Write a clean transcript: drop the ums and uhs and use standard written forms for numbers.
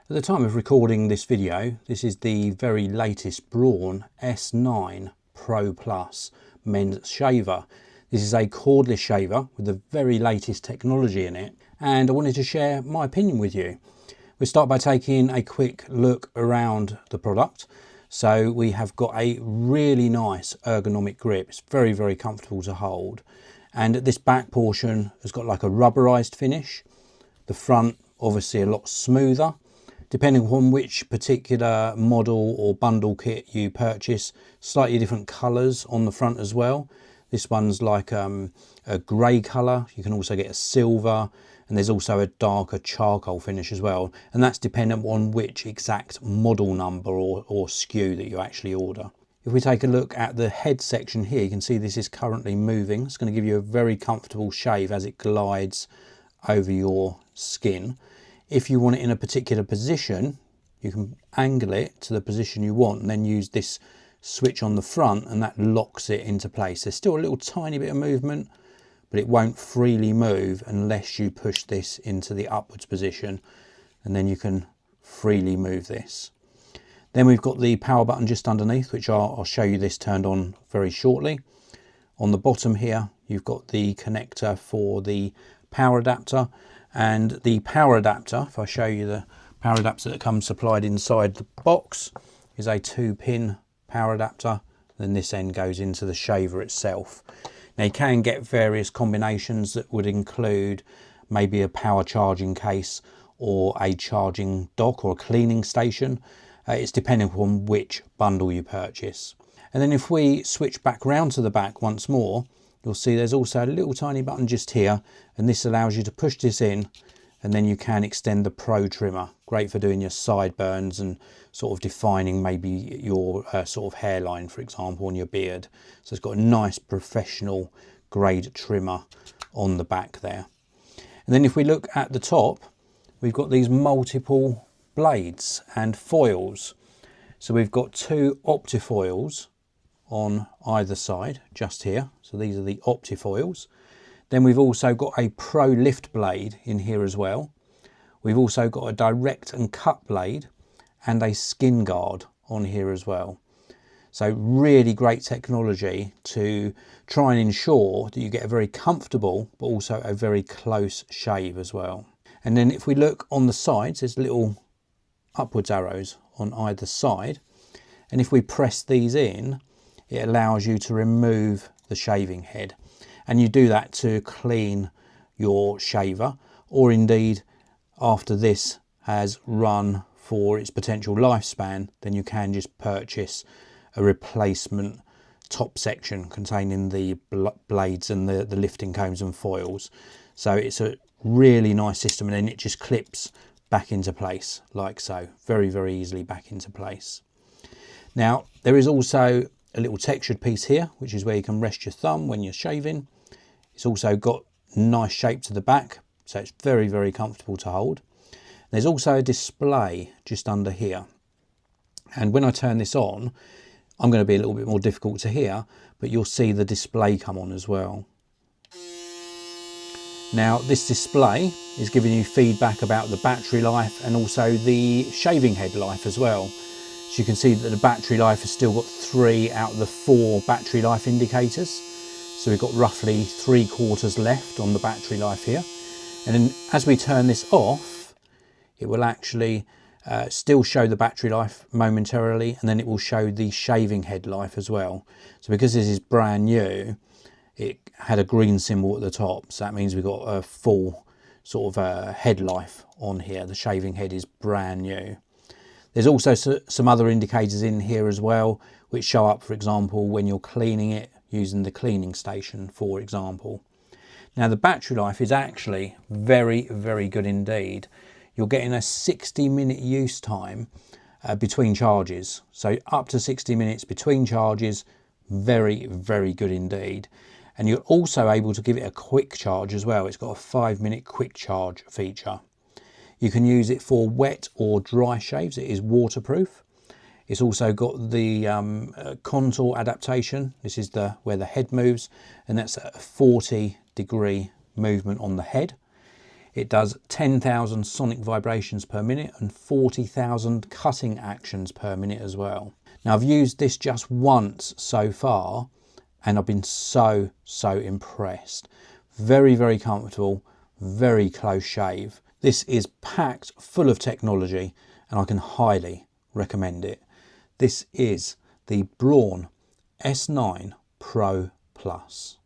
At the time of recording this video, this is the very latest Braun S9 Pro Plus men's shaver. This is a cordless shaver with the very latest technology in it, and I wanted to share my opinion with you. We'll start by taking a quick look around the product. So we have got a really nice ergonomic grip. It's very, very comfortable to hold. And this back portion has got like a rubberized finish. The front, obviously a lot smoother. Depending on which particular model or bundle kit you purchase, slightly different colours on the front as well. This one's like a grey colour. You can also get a silver, and there's also a darker charcoal finish as well. And that's dependent on which exact model number or SKU that you actually order. If we take a look at the head section here, you can see this is currently moving. It's going to give you a very comfortable shave as it glides over your skin. If you want it in a particular position, you can angle it to the position you want and then use this switch on the front, and that locks it into place. There's still a little tiny bit of movement, but it won't freely move unless you push this into the upwards position, and then you can freely move this. Then we've got the power button just underneath, which I'll show you this turned on very shortly. On the bottom here, you've got the connector for the power adapter. And the power adapter, if I show you the power adapter that comes supplied inside the box, is a 2-pin power adapter. Then this end goes into the shaver itself. Now you can get various combinations that would include maybe a power charging case or a charging dock or a cleaning station. It's depending on which bundle you purchase. And then if we switch back round to the back once more, you'll see there's also a little tiny button just here, and this allows you to push this in, and then you can extend the Pro trimmer. Great for doing your sideburns and sort of defining maybe your sort of hairline, for example, on your beard. So it's got a nice professional grade trimmer on the back there. And then if we look at the top, we've got these multiple blades and foils. So we've got 2 optifoils on either side, just here. So these are the optifoils. Then we've also got a Pro lift blade in here as well. We've also got a direct and cut blade and a skin guard on here as well. So really great technology to try and ensure that you get a very comfortable but also a very close shave as well. And then if we look on the sides, there's little upwards arrows on either side, and if we press these in, it allows you to remove the shaving head, and you do that to clean your shaver, or indeed after this has run for its potential lifespan, then you can just purchase a replacement top section containing the blades and the lifting combs and foils. So it's a really nice system, and then it just clips back into place like so, very, very easily back into place. Now there is also a little textured piece here, which is where you can rest your thumb when you're shaving. It's also got nice shape to the back, so it's very, very comfortable to hold. There's also a display just under here, and when I turn this on, I'm going to be a little bit more difficult to hear, but you'll see the display come on as well. Now this display is giving you feedback about the battery life and also the shaving head life as well. So you can see that the battery life has still got 3 out of the 4 battery life indicators. So we've got roughly 3/4 left on the battery life here. And then as we turn this off, it will actually still show the battery life momentarily, and then it will show the shaving head life as well. So because this is brand new, it had a green symbol at the top. So that means we've got a full sort of head life on here. The shaving head is brand new. There's also some other indicators in here as well, which show up, for example, when you're cleaning it using the cleaning station, for example. Now the battery life is actually very, very good indeed. You're getting a 60-minute use time between charges. So up to 60 minutes between charges, very, very good indeed. And you're also able to give it a quick charge as well. It's got a 5-minute quick charge feature. You can use it for wet or dry shaves. It is waterproof. It's also got the contour adaptation. This is where the head moves, and that's a 40-degree movement on the head. It does 10,000 sonic vibrations per minute and 40,000 cutting actions per minute as well. Now I've used this just once so far and I've been so impressed. Very, very comfortable, very close shave. This is packed full of technology and I can highly recommend it. This is the Braun S9 Pro Plus.